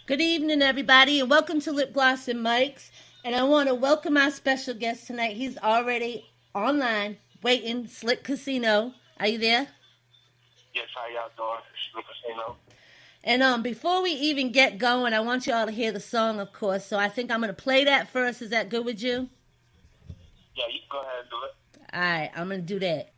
Good evening, everybody, and welcome to Lip Gloss and Mics. And I want to welcome our special guest tonight. He's already online, waiting. Slick Casino. Are you there? Yes, how y'all doing? Slick Casino. And before we even get going, I want you all to hear the song, of course. So I think I'm going to play that first. Is that good with you? Yeah, you can go ahead and do it. All right, I'm going to do that.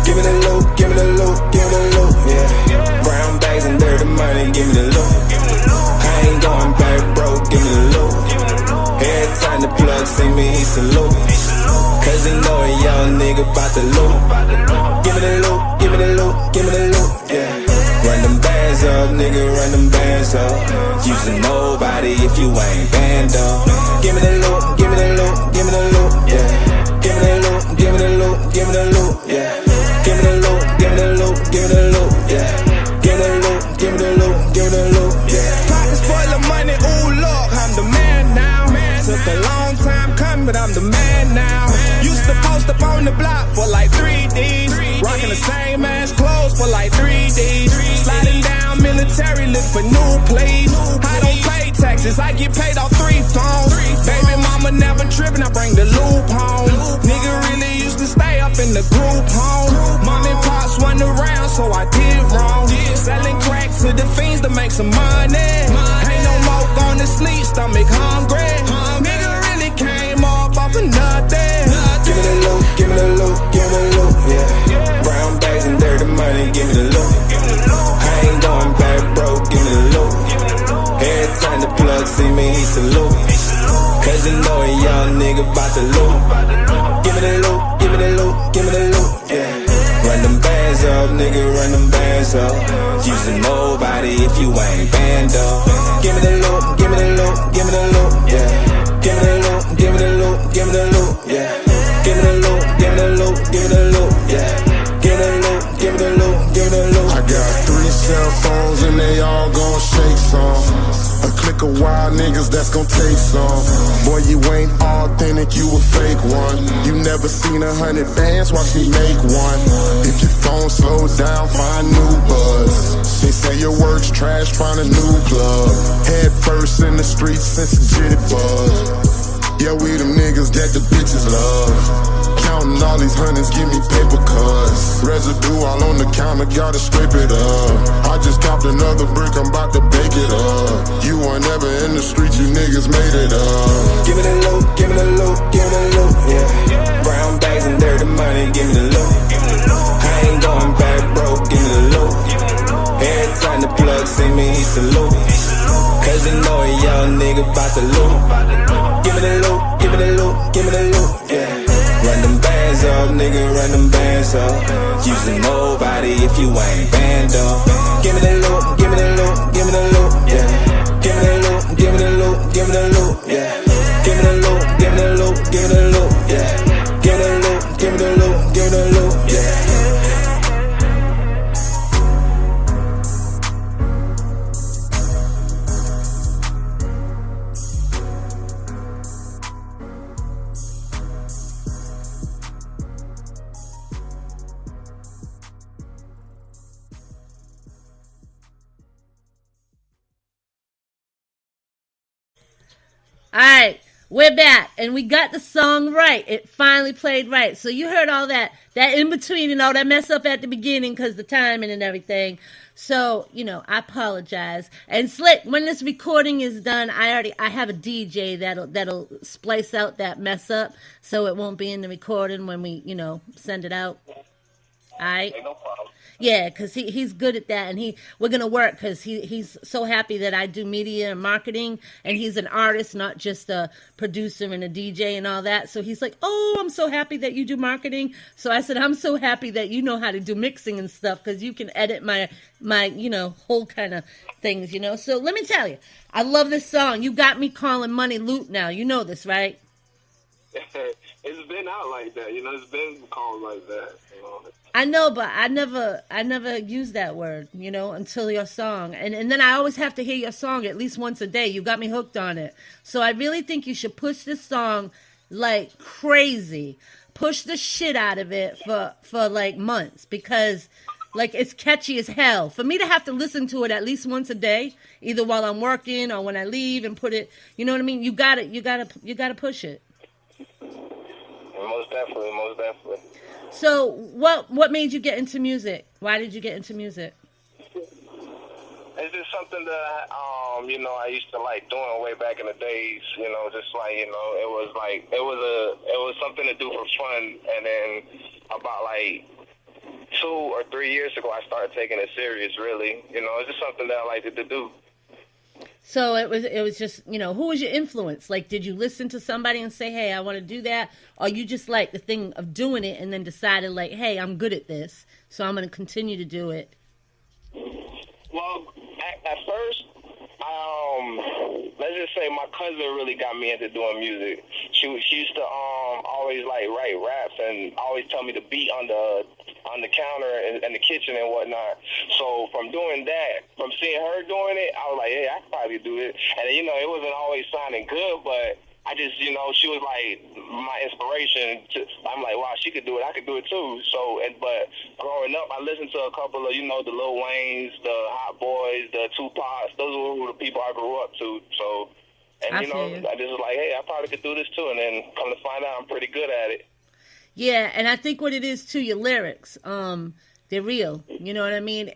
Give me the loot, give me the loot, give me the loot, yeah. Brown bags and dirty money, give me the loot. I ain't going back broke, give me the loot. Every time the plug see me, he salute. Cause he know a young nigga bout the loot. Give me the loot, give me the loot, give me the loot, yeah. Run them bands up, nigga, run them bands up. Using nobody if you ain't banned up. Give me the loot, give me the loot, give me the loot, yeah. Give me the loot, give me the loot, give me the loot, yeah. Give me the loot, give me the loot, give me the loot, yeah. Give me the loot, give me the loot, give me the loot, yeah. Pockets full of money, ooh look, I'm the man now. Took a long time coming, but I'm the man now. Used to post up on the block for like 3 Ds. Rocking the same ass clothes for like 3 Ds. Sliding down military, look for new plays. I don't pay taxes, I get paid off 3 phones. Baby mama never tripping, I bring the loop home. Nigga really used to stay up in the group home. Mom and pops went around, so I did wrong. Selling crack to the fiends to make some money. Ain't no more gonna sleep, stomach hungry. Nigga really came off of nothing. Give me the loot, give me the loot, give me the loot, yeah. Brown bags and dirty money, give me the loot. I ain't going back broke, give me the loot. Every time the plug see me, he salute. Cause he know a young nigga bout the loot. Give me the loot, give me the loot, give me the loot, yeah. Run them bands up, nigga, run them bands up. Using nobody if you ain't banned up. Give me the loot, give me the loot, give me the loot, yeah. Give me the loot, give me the loot, give me the loot, yeah. Give me the loot, give me the loot, give me the loot, yeah. Give me the loot, give me the loot, give me the loot. I got 3 cell phones and they all gon' shake some. A clique of wild niggas that's gon' take some. Boy, you ain't authentic, you a fake one. You never seen 100 bands, watch me make one. If your phone slows down, find new buzz. They say your work's trash, find a new plug. Head first in the streets since the jitty buzz. Yeah, we them niggas that the bitches love. Counting all these hundreds, give me paper cuts. Residue all on the counter, gotta scrape it up. I just copped another brick, I'm about to bake it up. You weren't ever in the streets, you niggas made it up. Give me the loot, give me the loot, give me the loot, yeah. Brown bags and dirty money, give me the loot. I ain't going back broke, give me the loot. Every time the plug see me, he salute. Cause he know a young nigga bout the loot. Give me the loot, give me the loot, give me the loot, yeah. Run them bands up, nigga, run them bands up. Using nobody if you ain't banned up. Give me the loot, give me the loot, give me the loot, yeah. Give me the loot, give me the loot, give me the loot, yeah. Give me the loot, give me the loot, give me the loot, yeah. Give me the loot, give me the loot, give me the loot, yeah. All right, we're back, and we got the song right. It finally played right. So you heard all that in between and all that mess up at the beginning because the timing and everything. So, I apologize. And Slick, when this recording is done, I have a DJ that'll splice out that mess up so it won't be in the recording when we, send it out. All right? Ain't no problem. Yeah, because he's good at that, and we're gonna work because he's so happy that I do media and marketing, and he's an artist, not just a producer and a DJ and all that. So he's like, "Oh, I'm so happy that you do marketing." So I said, "I'm so happy that you know how to do mixing and stuff because you can edit my whole kind of things, So let me tell you, I love this song. You got me calling money loot now. You know this, right? It's been out like that, you know. It's been called like that, you know. I know, but I never use that word, you know, until your song. And then I always have to hear your song at least once a day. You got me hooked on it. So I really think you should push this song like crazy. Push the shit out of it for like months, because like it's catchy as hell. For me to have to listen to it at least once a day, either while I'm working or when I leave and put it, you know what I mean? You got to push it. Most definitely, most definitely. So what made you get into music? Why did you get into music? It's just something that you know, I used to like doing way back in the days. You know, just like, you know, it was something to do for fun. And then about like 2 or 3 years ago, I started taking it serious. Really, you know, it's just something that I liked to do. So it was just, you know, who was your influence? Like, did you listen to somebody and say, hey, I want to do that? Or you just like the thing of doing it and then decided like, hey, I'm good at this, so I'm going to continue to do it? Well, at first, let's just say my cousin really got me into doing music. She used to always like write raps and always tell me to beat on the counter in the kitchen and whatnot. So from doing that, from seeing her doing it, I was like, hey, I could probably do it. And you know, it wasn't always sounding good, but I just, you know, she was like my inspiration. I'm like, wow, she could do it. I could do it too. So, but growing up, I listened to a couple of, you know, the Lil Waynes, the Hot Boys, the Tupacs. Those were the people I grew up to. So, and you know, I just was like, hey, I probably could do this too. And then come to find out, I'm pretty good at it. Yeah, and I think what it is too, your lyrics, they're real. You know what I mean?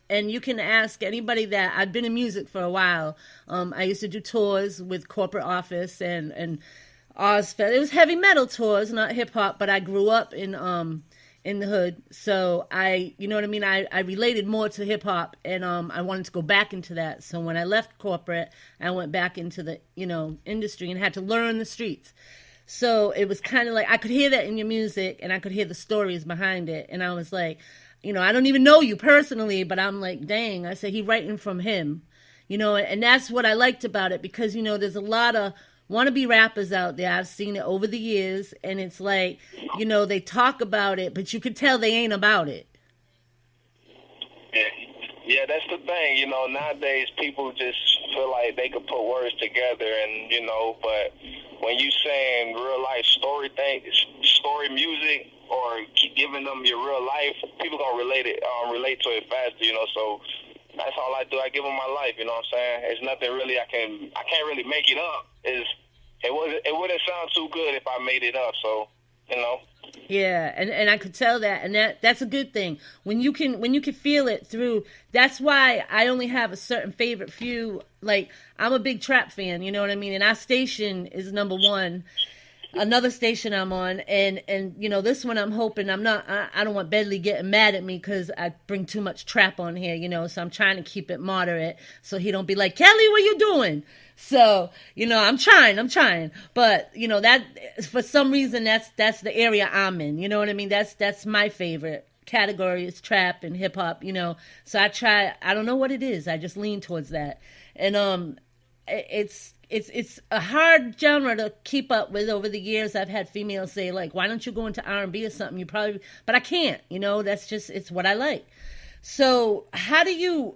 And you can ask anybody that. I've been in music for a while. I used to do tours with Corporate Office and Ozfest. It was heavy metal tours, not hip hop, but I grew up in the hood. So you know what I mean? I related more to hip hop, and I wanted to go back into that. So when I left corporate, I went back into the, you know, industry and had to learn the streets. So it was kind of like I could hear that in your music, and I could hear the stories behind it. And I was like, you know, I don't even know you personally, but I'm like, dang, I said, he writing from him, you know, and that's what I liked about it, because, you know, there's a lot of wannabe rappers out there. I've seen it over the years, and it's like, you know, they talk about it, but you could tell they ain't about it. Yeah, that's the thing. You know, nowadays people just feel like they could put words together, and you know, but when you saying real life story music, or keep giving them your real life, people gonna relate to it faster. You know, so that's all I do. I give them my life. You know what I'm saying? It's nothing really I can't really make it up. It wouldn't sound too good if I made it up. So, you know. Yeah, and I could tell that, and that's a good thing. When you can feel it through. That's why I only have a certain favorite few. Like, I'm a big trap fan, you know what I mean? And our station is number one. Another station I'm on, and you know, this one I'm hoping I don't want Bedley getting mad at me because I bring too much trap on here, you know, so I'm trying to keep it moderate so he don't be like, Kelly, what you doing? So, you know, I'm trying, but you know, that for some reason that's the area I'm in, you know what I mean? That's my favorite category is trap and hip hop, you know, so I don't know what it is, I just lean towards that. And it's a hard genre to keep up with. Over the years, I've had females say, like, why don't you go into R&B or something? But I can't, you know, that's just, it's what I like. So how do you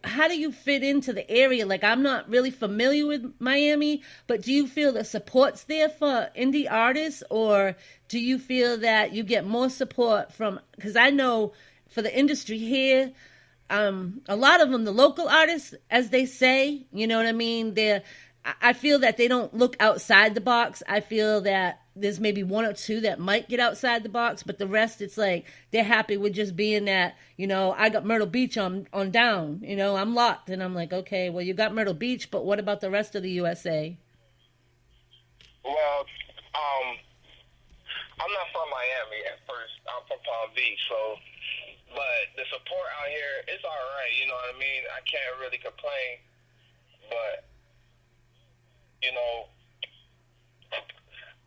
fit into the area? Like, I'm not really familiar with Miami, but do you feel the support's there for indie artists, or do you feel that you get more support from, because I know for the industry here, a lot of them, the local artists, as they say, you know what I mean? I feel that they don't look outside the box. I feel that there's maybe one or two that might get outside the box, but the rest, it's like they're happy with just being that, you know, I got Myrtle Beach on down, you know, I'm locked. And I'm like, okay, well, you got Myrtle Beach, but what about the rest of the USA? Well, I'm not from Miami at first. I'm from Palm Beach, so, but the support out here is all right, you know what I mean? I can't really complain, but, you know,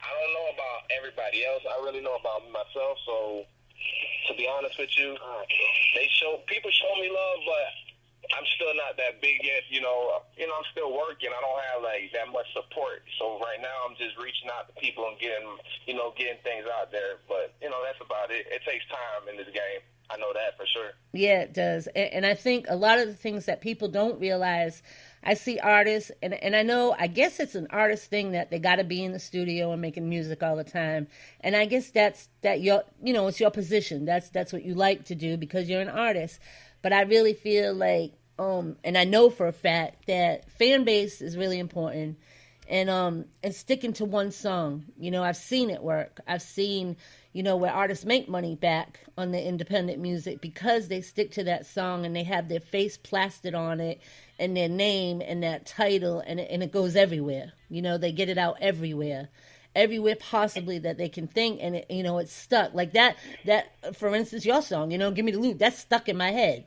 I don't know about everybody else. I really know about myself. So, to be honest with you, people show me love, but I'm still not that big yet. I'm still working. I don't have like that much support. So right now, I'm just reaching out to people and getting things out there. But that's about it. It takes time in this game. I know that for sure. Yeah, it does. And I think a lot of the things that people don't realize, I see artists, and I guess it's an artist thing that they got to be in the studio and making music all the time. And I guess it's your position. That's what you like to do because you're an artist. But I really feel like, and I know for a fact that fan base is really important. And sticking to one song, I've seen it work. I've seen, where artists make money back on the independent music because they stick to that song and they have their face plastered on it and their name and that title and it goes everywhere. They get it out everywhere possibly that they can think, and it's stuck like that. For instance, your song, "Gimme the Loot," that's stuck in my head.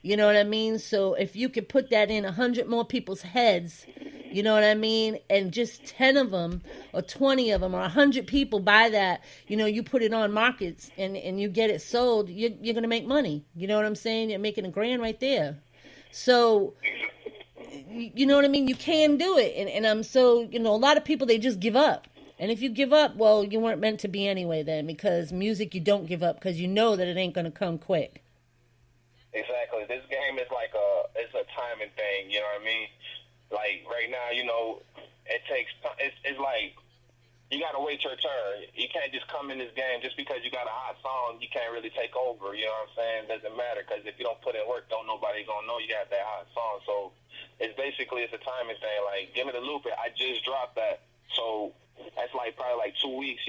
You know what I mean? So if you could put that in 100 more people's heads, you know what I mean? And just 10 of them or 20 of them or 100 people buy that, you put it on markets and you get it sold, you're going to make money. You know what I'm saying? You're making $1,000 right there. So, you know what I mean? You can do it. And I'm so, a lot of people, they just give up. And if you give up, well, you weren't meant to be anyway then, because music, you don't give up because you know that it ain't going to come quick. Exactly. This game is like it's a timing thing, you know what I mean? Like right now, it takes it's like you got to wait your turn. You can't just come in this game just because you got a hot song, you can't really take over, you know what I'm saying? It doesn't matter because if you don't put in work, don't nobody going to know you got that hot song. So it's a timing thing. Like Gimme The Loot, I just dropped that. So that's probably 2 weeks,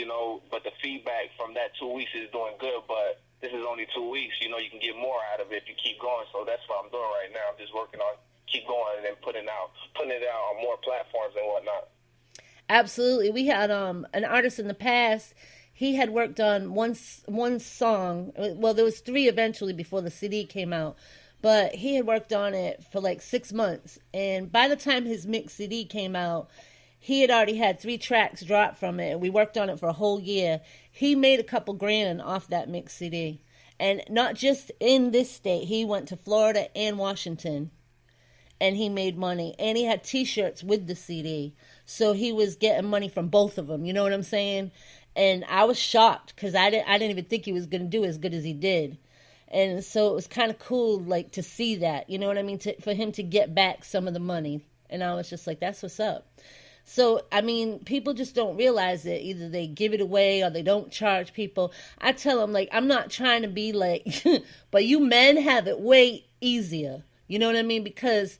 but the feedback from that 2 weeks is doing good, but this is only 2 weeks. You can get more out of it if you keep going. So that's what I'm doing right now. I'm just working on keep going and then putting it out on more platforms and whatnot. Absolutely. We had an artist in the past. He had worked on one song. Well, there was 3 eventually before the CD came out. But he had worked on it for 6 months. And by the time his mix CD came out, he had already had 3 tracks dropped from it. And we worked on it for a whole year. He made a couple grand off that mix CD. And not just in this state. He went to Florida and Washington. And he made money. And he had T-shirts with the CD. So he was getting money from both of them. You know what I'm saying? And I was shocked because I didn't even think he was going to do as good as he did. And so it was kind of cool, to see that. You know what I mean? For him to get back some of the money. And I was just like, that's what's up. So, I mean, people just don't realize it. Either they give it away or they don't charge people. I tell them, I'm not trying to be but you men have it way easier. You know what I mean? Because,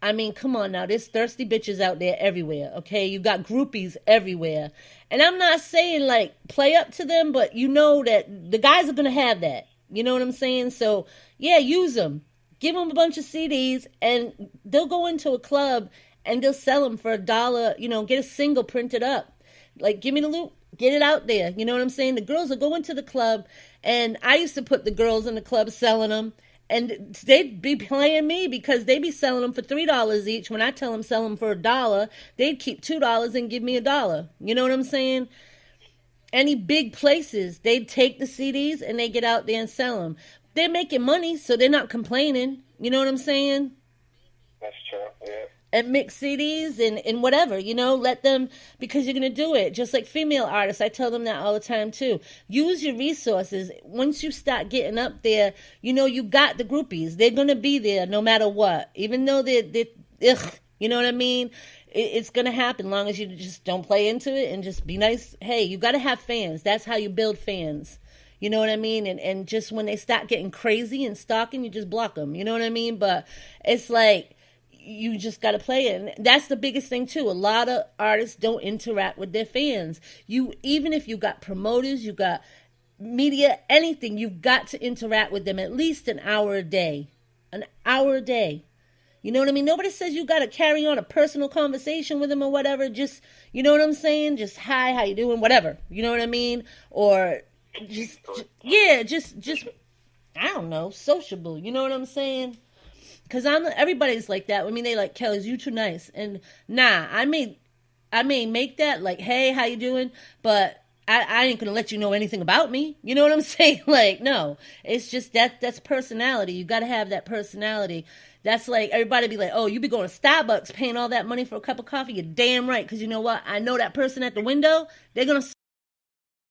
come on now. There's thirsty bitches out there everywhere, okay? You got groupies everywhere. And I'm not saying, play up to them, but you know that the guys are going to have that. You know what I'm saying? So, yeah, use them. Give them a bunch of CDs, and they'll go into a club, and they'll sell them for $1, get a single printed up. Gimme the Loot, get it out there. You know what I'm saying? The girls will go into the club, and I used to put the girls in the club selling them. And they'd be playing me because they'd be selling them for $3 each. When I tell them sell them for $1, they'd keep $2 and give me $1. You know what I'm saying? Any big places, they'd take the CDs and they get out there and sell them. They're making money, so they're not complaining. You know what I'm saying? That's true, yeah. And mix CDs and whatever, let them, because you're going to do it. Just like female artists, I tell them that all the time too. Use your resources. Once you start getting up there, you got the groupies. They're going to be there no matter what. Even though they're you know what I mean? It's going to happen long as you just don't play into it and just be nice. Hey, you got to have fans. That's how you build fans. You know what I mean? And just when they start getting crazy and stalking, you just block them. You know what I mean? But it's you just got to play it. And that's the biggest thing too. A lot of artists don't interact with their fans. Even if you got promoters, you got media, anything, you've got to interact with them at least an hour a day. An hour a day. You know what I mean? Nobody says you got to carry on a personal conversation with them or whatever. Just, you know what I'm saying? Just, hi, how you doing? Whatever. You know what I mean? Or just I don't know, sociable. You know what I'm saying? Because everybody's like that. I mean, they like, Kelly's, you too nice. And nah, I may make that hey, how you doing? But I ain't gonna let you know anything about me. You know what I'm saying? Like, no, it's just that's personality. You got to have that personality. That's like everybody be like, oh, you be going to Starbucks paying all that money for a cup of coffee. You're damn right, because you know what? I know that person at the window. They're gonna